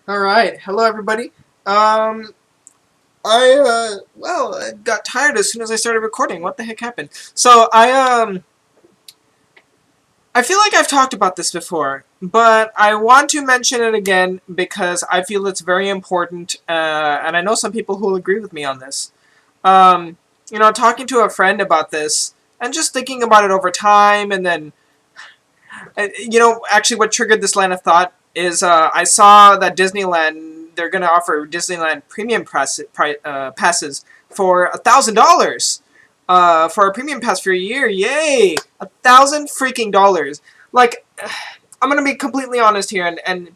All right, hello everybody. I got tired as soon as I started recording. What the heck happened? I feel like I've talked about this before, but I want to mention it again because I feel it's very important, and I know some people who will agree with me on this. Um, talking to a friend about this and just thinking about it over time, and then, actually, what triggered this line of thought is I saw that Disneyland, they're going to offer Disneyland premium passes for $1,000 for a premium pass for a year. Yay! $1,000 freaking dollars. Like, I'm gonna be completely honest here, and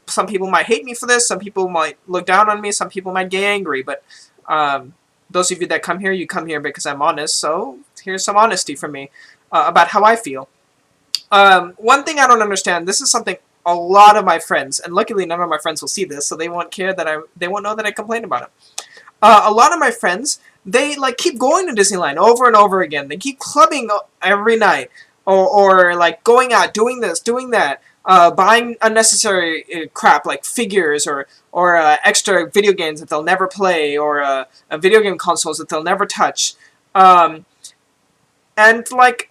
some people might hate me for this. Some people might look down on me. Some people might get angry. But um, those of you that come here, you come here because I'm honest. So here's some honesty from me about how I feel. One thing I don't understand. This is something a lot of my friends, and luckily none of my friends will see this, so they won't care that they won't know that I complain about it. A lot of my friends, they like keep going to Disneyland over and over again. They keep clubbing every night, or like going out, doing this, doing that, buying unnecessary crap like figures or extra video games that they'll never play, or video game consoles that they'll never touch. Um, and like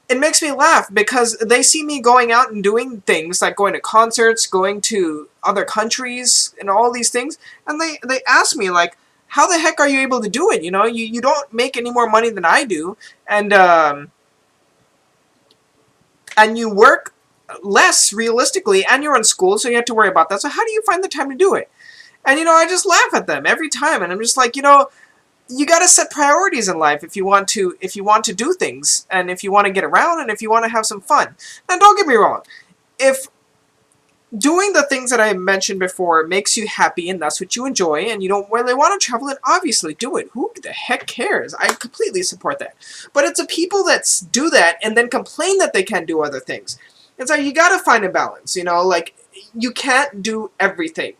it makes me laugh because they see me going out and doing things like going to concerts, going to other countries, and all these things, and they ask me like, "How the heck are you able to do it? You don't make any more money than I do, and you work less realistically, and you're in school, so you have to worry about that. So how do you find the time to do it?" And I just laugh at them every time, and I'm just like, you got to set priorities in life if you want to do things, and if you want to get around, and if you want to have some fun. Now, don't get me wrong. If doing the things that I mentioned before makes you happy and that's what you enjoy, and you don't really want to travel, then obviously do it. Who the heck cares? I completely support that. But it's the people that do that and then complain that they can't do other things. And so you got to find a balance. Like, you can't do everything.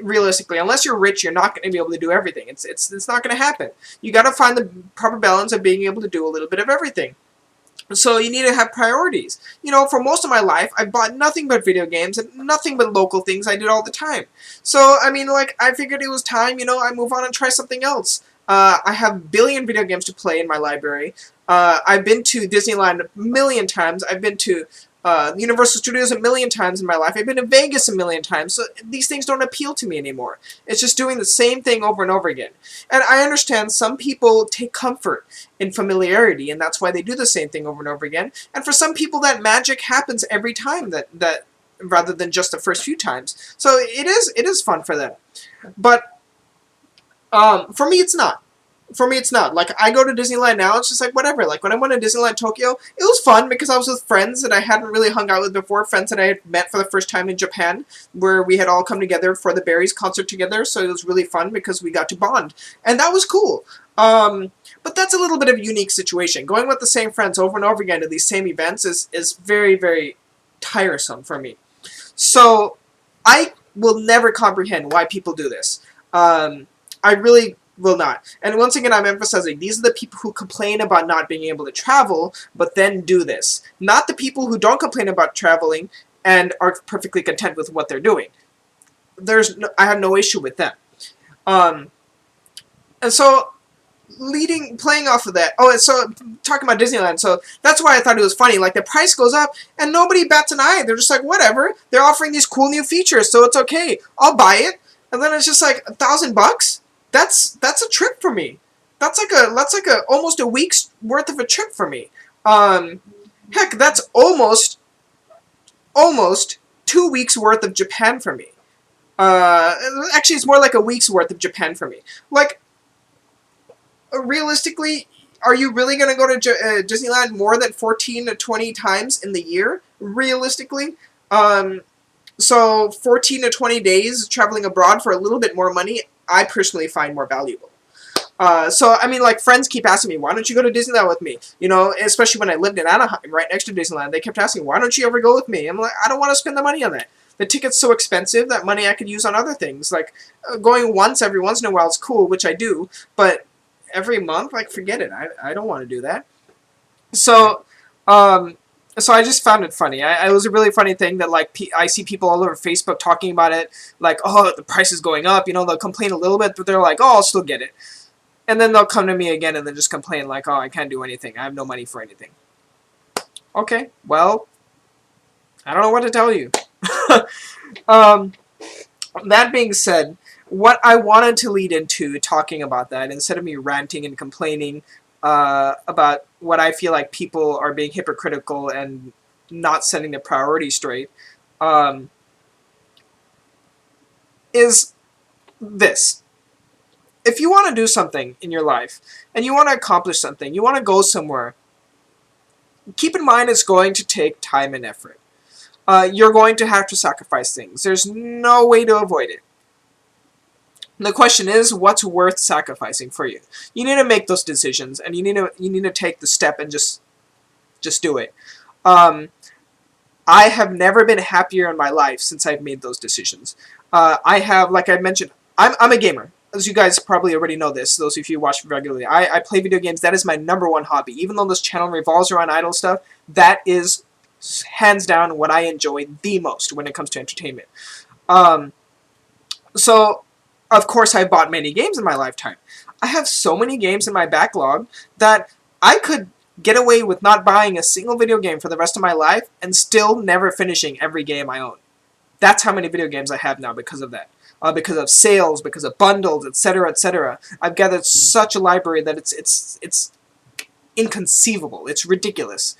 Realistically, unless you're rich, you're not going to be able to do everything. It's not going to happen. You got to find the proper balance of being able to do a little bit of everything. So you need to have priorities. For most of my life, I bought nothing but video games and nothing but local things I did all the time. So, I mean, like, I figured it was time, I move on and try something else. I have a billion video games to play in my library. I've been to Disneyland a million times. I've been to Universal Studios a million times in my life. I've been to Vegas a million times. So these things don't appeal to me anymore. It's just doing the same thing over and over again. And I understand some people take comfort in familiarity, and that's why they do the same thing over and over again. And for some people, that magic happens every time that rather than just the first few times. So it is fun for them. But for me, it's not. For me, it's not. Like, I go to Disneyland now, it's just like, whatever. Like, when I went to Disneyland Tokyo, it was fun because I was with friends that I hadn't really hung out with before, friends that I had met for the first time in Japan, where we had all come together for the Berries concert together, so it was really fun because we got to bond. And that was cool. But that's a little bit of a unique situation. Going with the same friends over and over again to these same events is very, very tiresome for me. So, I will never comprehend why people do this. I really will not. And once again, I'm emphasizing, these are the people who complain about not being able to travel, but then do this. Not the people who don't complain about traveling and are perfectly content with what they're doing. I have no issue with them. Um, and so, playing off of that, and so, talking about Disneyland, so that's why I thought it was funny. Like, the price goes up, and nobody bats an eye. They're just like, whatever. They're offering these cool new features, so it's okay. I'll buy it. And then it's just like, $1,000? That's a trip for me. That's like a almost a week's worth of a trip for me. Heck, that's almost 2 weeks worth of Japan for me. Actually, it's more like a week's worth of Japan for me. Like, realistically, are you really going to go to Disneyland more than 14 to 20 times in the year? Realistically, so 14 to 20 days traveling abroad for a little bit more money, I personally find more valuable. So, I mean, like, friends keep asking me, why don't you go to Disneyland with me? Especially when I lived in Anaheim, right next to Disneyland. They kept asking, why don't you ever go with me? I'm like, I don't want to spend the money on that. The ticket's so expensive, that money I could use on other things. Like, going every once in a while is cool, which I do, but every month, like, forget it. I don't want to do that. So, So I just found it funny. It was a really funny thing that like I see people all over Facebook talking about it, like, oh, the price is going up. You know, they'll complain a little bit, but they're like, oh, I'll still get it. And then they'll come to me again and then just complain like, oh, I can't do anything. I have no money for anything. Okay, well, I don't know what to tell you. um, that being said, what I wanted to lead into talking about that, instead of me ranting and complaining about what I feel like people are being hypocritical and not setting the priorities straight, um, is this. If you want to do something in your life, and you want to accomplish something, you want to go somewhere, keep in mind it's going to take time and effort. You're going to have to sacrifice things. There's no way to avoid it. The question is, what's worth sacrificing for you? You need to make those decisions, and you need to take the step and just do it. I have never been happier in my life since I've made those decisions. I have, like I mentioned, I'm a gamer. As you guys probably already know this, those of you who watch regularly, I play video games. That is my #1 hobby. Even though this channel revolves around idle stuff, that is hands down what I enjoy the most when it comes to entertainment. So, of course, I bought many games in my lifetime. I have so many games in my backlog that I could get away with not buying a single video game for the rest of my life and still never finishing every game I own. That's how many video games I have now because of that. Because of sales, because of bundles, etc., etc. I've gathered such a library that it's inconceivable. It's ridiculous.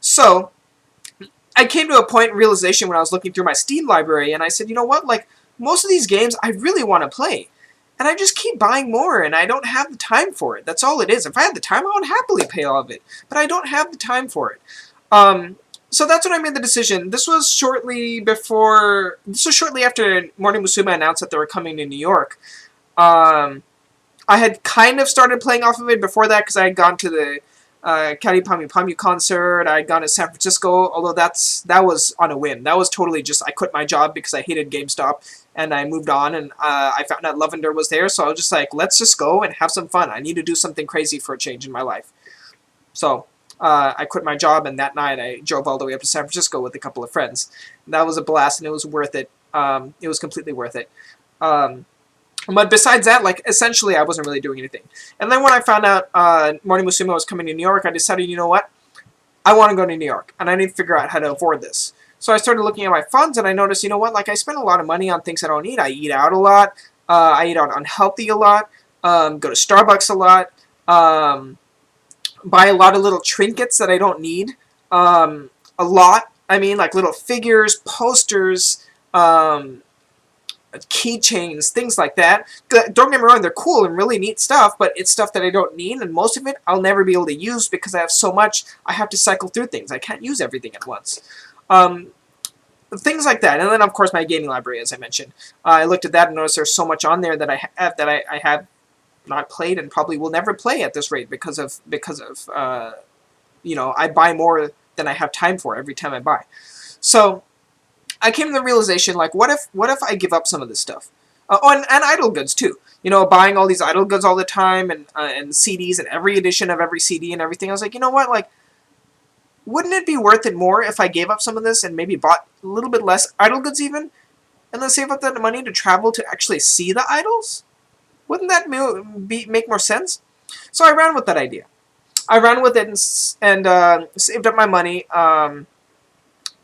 So I came to a point in realization when I was looking through my Steam library, and I said, you know what? Like, most of these games I really want to play. And I just keep buying more, and I don't have the time for it. That's all it is. If I had the time, I would happily pay all of it. But I don't have the time for it. So that's when I made the decision. This was shortly after Morning Musume announced that they were coming to New York. I had kind of started playing off of it before that because I had gone to the Kari Pamu Pamu concert. I had gone to San Francisco, although that was on a whim. That was totally just, I quit my job because I hated GameStop, and I moved on, and I found out Lavender was there, so I was just like, let's just go and have some fun. I need to do something crazy for a change in my life. So I quit my job, and that night I drove all the way up to San Francisco with a couple of friends. And that was a blast, and it was worth it. It was completely worth it. But besides that, like, essentially I wasn't really doing anything. And then when I found out Morning Musume was coming to New York, I decided, you know what? I want to go to New York, and I need to figure out how to afford this. So I started looking at my funds, and I noticed, you know what? Like, I spend a lot of money on things I don't need. I eat out a lot. I eat out unhealthy a lot. Go to Starbucks a lot. Buy a lot of little trinkets that I don't need. A lot. I mean, like little figures, posters, keychains, things like that. Don't get me wrong, they're cool and really neat stuff, but it's stuff that I don't need, and most of it I'll never be able to use because I have so much. I have to cycle through things. I can't use everything at once. Things like that. And then, of course, my gaming library, as I mentioned. I looked at that and noticed there's so much on there that I have not played and probably will never play at this rate because of you know, I buy more than I have time for every time I buy. So I came to the realization, like, what if I give up some of this stuff? And idle goods too. You know, buying all these idle goods all the time, and CDs and every edition of every CD and everything. I was like, you know what, like, wouldn't it be worth it more if I gave up some of this and maybe bought a little bit less idle goods even, and then save up that money to travel to actually see the idols? Wouldn't that make more sense? So I ran with that idea. I ran with it and saved up my money, and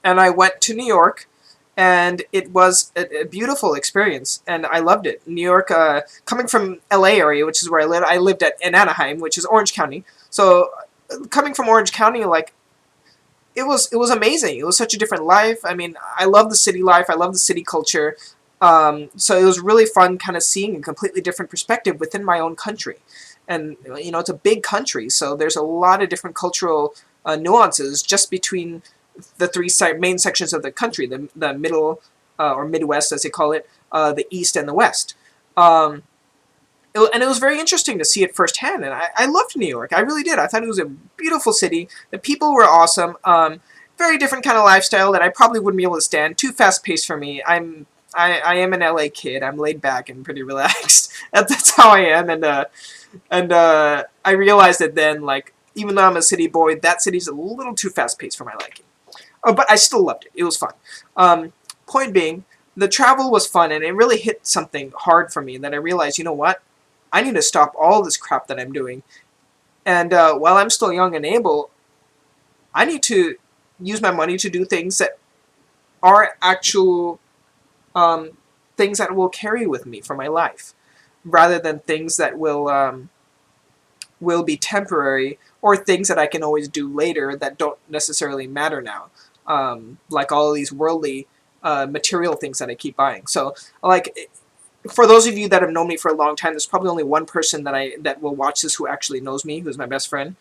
I went to New York. And it was a beautiful experience, and I loved it. New York, coming from LA area, which is where I lived in Anaheim, which is Orange County. So, coming from Orange County, like, it was amazing. It was such a different life. I mean, I love the city life. I love the city culture. So it was really fun, kind of seeing a completely different perspective within my own country. And you know, it's a big country, so there's a lot of different cultural nuances just between the three main sections of the country, the middle, or Midwest as they call it, the East and the West. And it was very interesting to see it firsthand, and I loved New York. I really did. I thought it was a beautiful city. The people were awesome. Very different kind of lifestyle that I probably wouldn't be able to stand. Too fast-paced for me. I am an LA kid. I'm laid back and pretty relaxed. That's how I am, and I realized that then, like, even though I'm a city boy, that city's a little too fast-paced for my liking. Oh, but I still loved it. It was fun. Point being, the travel was fun, and it really hit something hard for me that I realized, you know what? I need to stop all this crap that I'm doing. And while I'm still young and able, I need to use my money to do things that are actual things that will carry with me for my life, rather than things that will be temporary, or things that I can always do later that don't necessarily matter now. Like all of these worldly material things that I keep buying. So, like, for those of you that have known me for a long time, there's probably only one person that will watch this who actually knows me, who's my best friend.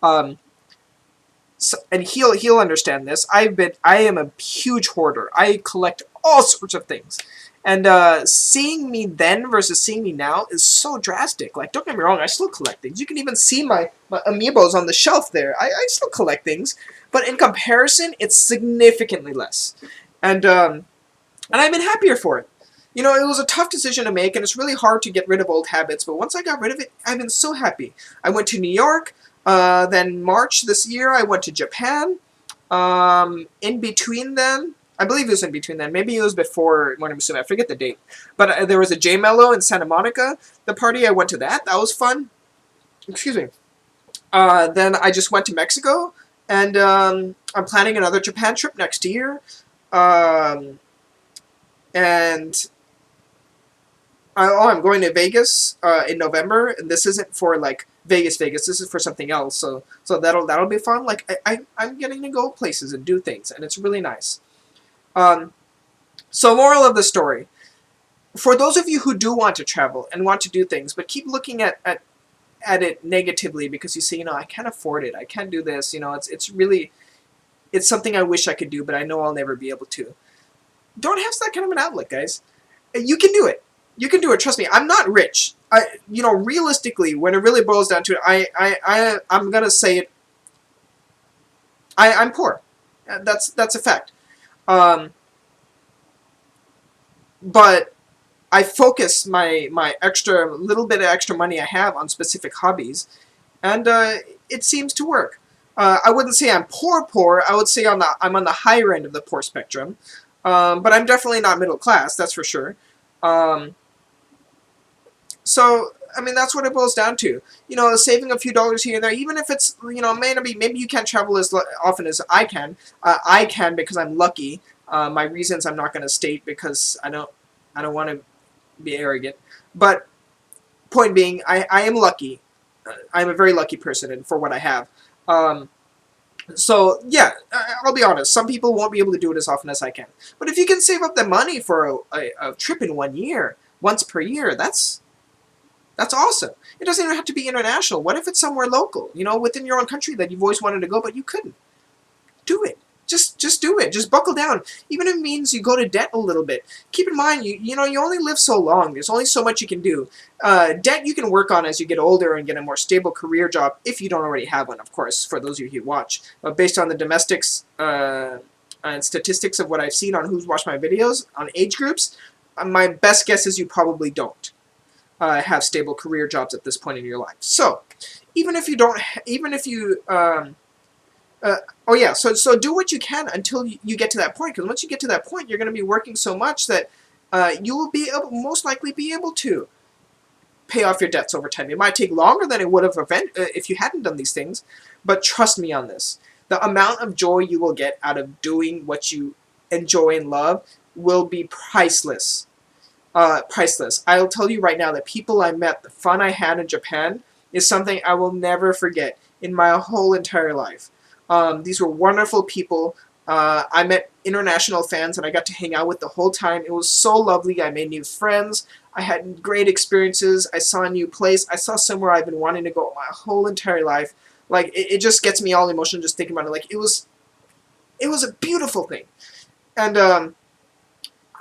So, and he'll understand this. I am a huge hoarder. I collect all sorts of things. And seeing me then versus seeing me now is so drastic. Like, don't get me wrong, I still collect things. You can even see my amiibos on the shelf there. I still collect things. But in comparison, it's significantly less. And I've been happier for it. You know, it was a tough decision to make, and it's really hard to get rid of old habits. But once I got rid of it, I've been so happy. I went to New York. Then March this year, I went to Japan. In between then, I believe it was in between then. Maybe it was before when I'm assuming. I forget the date. But there was a J-Mello in Santa Monica. The party, I went to that. That was fun. Excuse me. Then I just went to Mexico. And I'm planning another Japan trip next year. And I'm going to Vegas in November. And this isn't for, like, Vegas. This is for something else. So that'll be fun. Like, I'm getting to go places and do things. And it's really nice. So moral of the story, for those of you who do want to travel and want to do things, but keep looking at it negatively because you say, you know, I can't afford it, I can't do this, you know, it's something I wish I could do, but I know I'll never be able to. Don't have that kind of an outlook, guys. You can do it. You can do it. Trust me. I'm not rich. You know, realistically, when it really boils down to it, I'm gonna say it. I'm poor. That's a fact. But I focus my little bit of extra money I have on specific hobbies, and it seems to work. I wouldn't say I'm poor. I would say I'm on the higher end of the poor spectrum, but I'm definitely not middle class. That's for sure. So I mean, that's what it boils down to. You know, saving a few dollars here and there, even if it's, you know, maybe you can't travel as often as I can. I can because I'm lucky. My reasons I'm not going to state because I don't want to be arrogant. But point being, I am lucky. I'm a very lucky person and for what I have. So yeah, I'll be honest. Some people won't be able to do it as often as I can. But if you can save up the money for a trip in 1 year, once per year, that's awesome. It doesn't even have to be international. What if it's somewhere local, you know, within your own country that you've always wanted to go, but you couldn't? Do it. Just do it. Just buckle down. Even if it means you go to debt a little bit. Keep in mind, you know, you only live so long. There's only so much you can do. Debt you can work on as you get older and get a more stable career job, if you don't already have one, of course, for those of you who watch. But based on the domestics and statistics of what I've seen on who's watched my videos, on age groups, my best guess is you probably don't have stable career jobs at this point in your life. So, even if you don't, oh yeah, so do what you can until you get to that point, because once you get to that point, you're going to be working so much that you will most likely be able to pay off your debts over time. It might take longer than it would have if you hadn't done these things, but trust me on this. The amount of joy you will get out of doing what you enjoy and love will be priceless. Priceless. I'll tell you right now, the people I met, the fun I had in Japan, is something I will never forget in my whole entire life. These were wonderful people. I met international fans and I got to hang out with the whole time. It was so lovely. I made new friends. I had great experiences. I saw a new place. I saw somewhere I've been wanting to go my whole entire life. Like, it just gets me all emotional just thinking about it. Like, it was a beautiful thing. And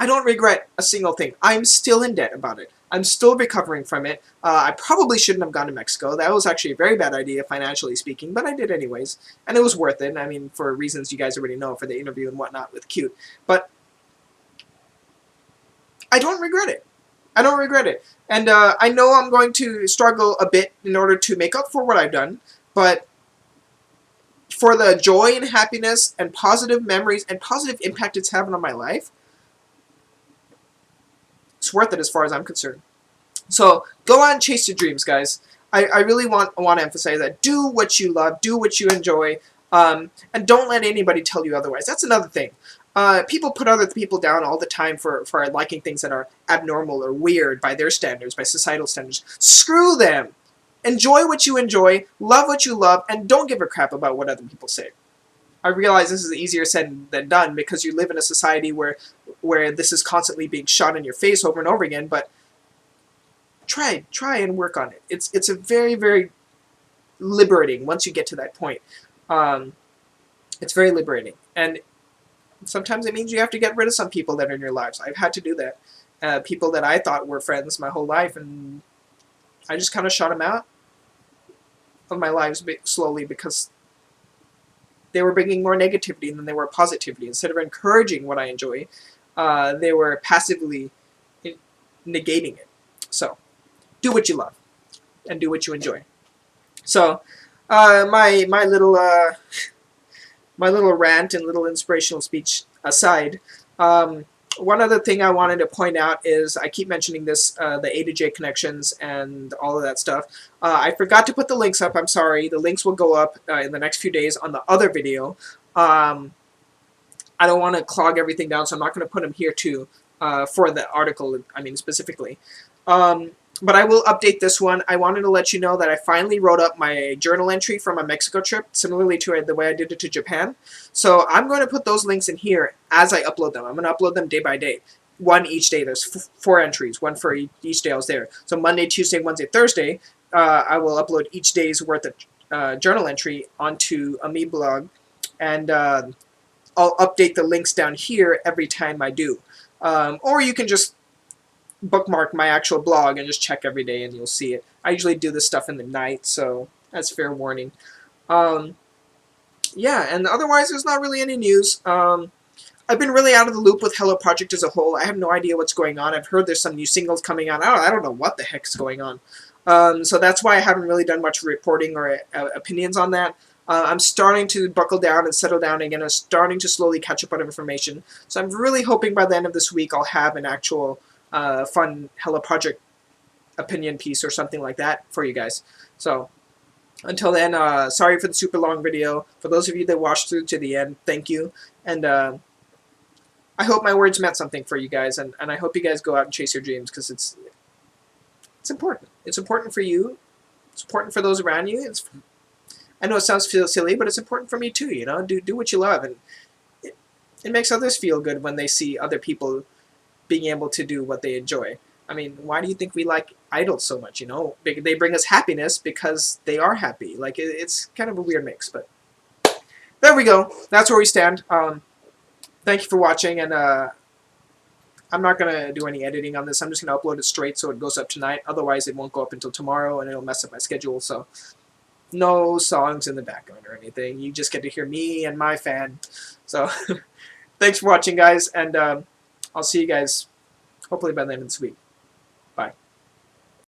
I don't regret a single thing. I'm still in debt about it. I'm still recovering from it. I probably shouldn't have gone to Mexico. That was actually a very bad idea, financially speaking, but I did anyways. And it was worth it. I mean, for reasons you guys already know, for the interview and whatnot with c-ute. But I don't regret it. I don't regret it. And I know I'm going to struggle a bit in order to make up for what I've done, but for the joy and happiness and positive memories and positive impact it's having on my life, it's worth it as far as I'm concerned. So go out and chase your dreams, guys. I really want to emphasize that. Do what you love. Do what you enjoy. And don't let anybody tell you otherwise. That's another thing. People put other people down all the time for liking things that are abnormal or weird by their standards, by societal standards. Screw them. Enjoy what you enjoy, love what you love, and don't give a crap about what other people say. I realize this is easier said than done because you live in a society where this is constantly being shot in your face over and over again, but try and work on it. It's a very, very liberating once you get to that point. It's very liberating. And sometimes it means you have to get rid of some people that are in your lives. I've had to do that. People that I thought were friends my whole life, and I just kind of shut them out of my lives slowly because they were bringing more negativity than they were positivity. Instead of encouraging what I enjoy, they were passively negating it. So, do what you love and do what you enjoy. So, my little rant and little inspirational speech aside, one other thing I wanted to point out is I keep mentioning this, the A to J connections and all of that stuff. I forgot to put the links up. I'm sorry. The links will go up in the next few days on the other video. I don't want to clog everything down, so I'm not going to put them here too for the article, I mean, specifically. But I will update this one. I wanted to let you know that I finally wrote up my journal entry from my Mexico trip, similarly to the way I did it to Japan. So I'm going to put those links in here as I upload them. I'm going to upload them day by day. One each day. There's 4 entries, one for each day I was there. So Monday, Tuesday, Wednesday, Thursday, I will upload each day's worth of journal entry onto a me blog. And I'll update the links down here every time I do. Or you can just bookmark my actual blog and just check every day and you'll see it. I usually do this stuff in the night, so that's fair warning. Yeah, and otherwise there's not really any news. I've been really out of the loop with Hello Project as a whole. I have no idea what's going on. I've heard there's some new singles coming out. I don't know what the heck's going on. So that's why I haven't really done much reporting or opinions on that. I'm starting to buckle down and settle down again. I'm starting to slowly catch up on information. So I'm really hoping by the end of this week I'll have an actual fun Hello Project opinion piece or something like that for you guys. So until then, sorry for the super long video. For those of you that watched through to the end, thank you. And I hope my words meant something for you guys. And I hope you guys go out and chase your dreams because it's important. It's important for you. It's important for those around you. I know it sounds silly, but it's important for me too. You know, do what you love, and it makes others feel good when they see other people being able to do what they enjoy. I mean, why do you think we like idols so much, you know? They bring us happiness because they are happy. Like, it's kind of a weird mix, but there we go. That's where we stand. Thank you for watching, and I'm not going to do any editing on this. I'm just going to upload it straight so it goes up tonight. Otherwise, it won't go up until tomorrow, and it'll mess up my schedule, so no songs in the background or anything. You just get to hear me and my fan. So, thanks for watching, guys, and I'll see you guys hopefully by the end of this week.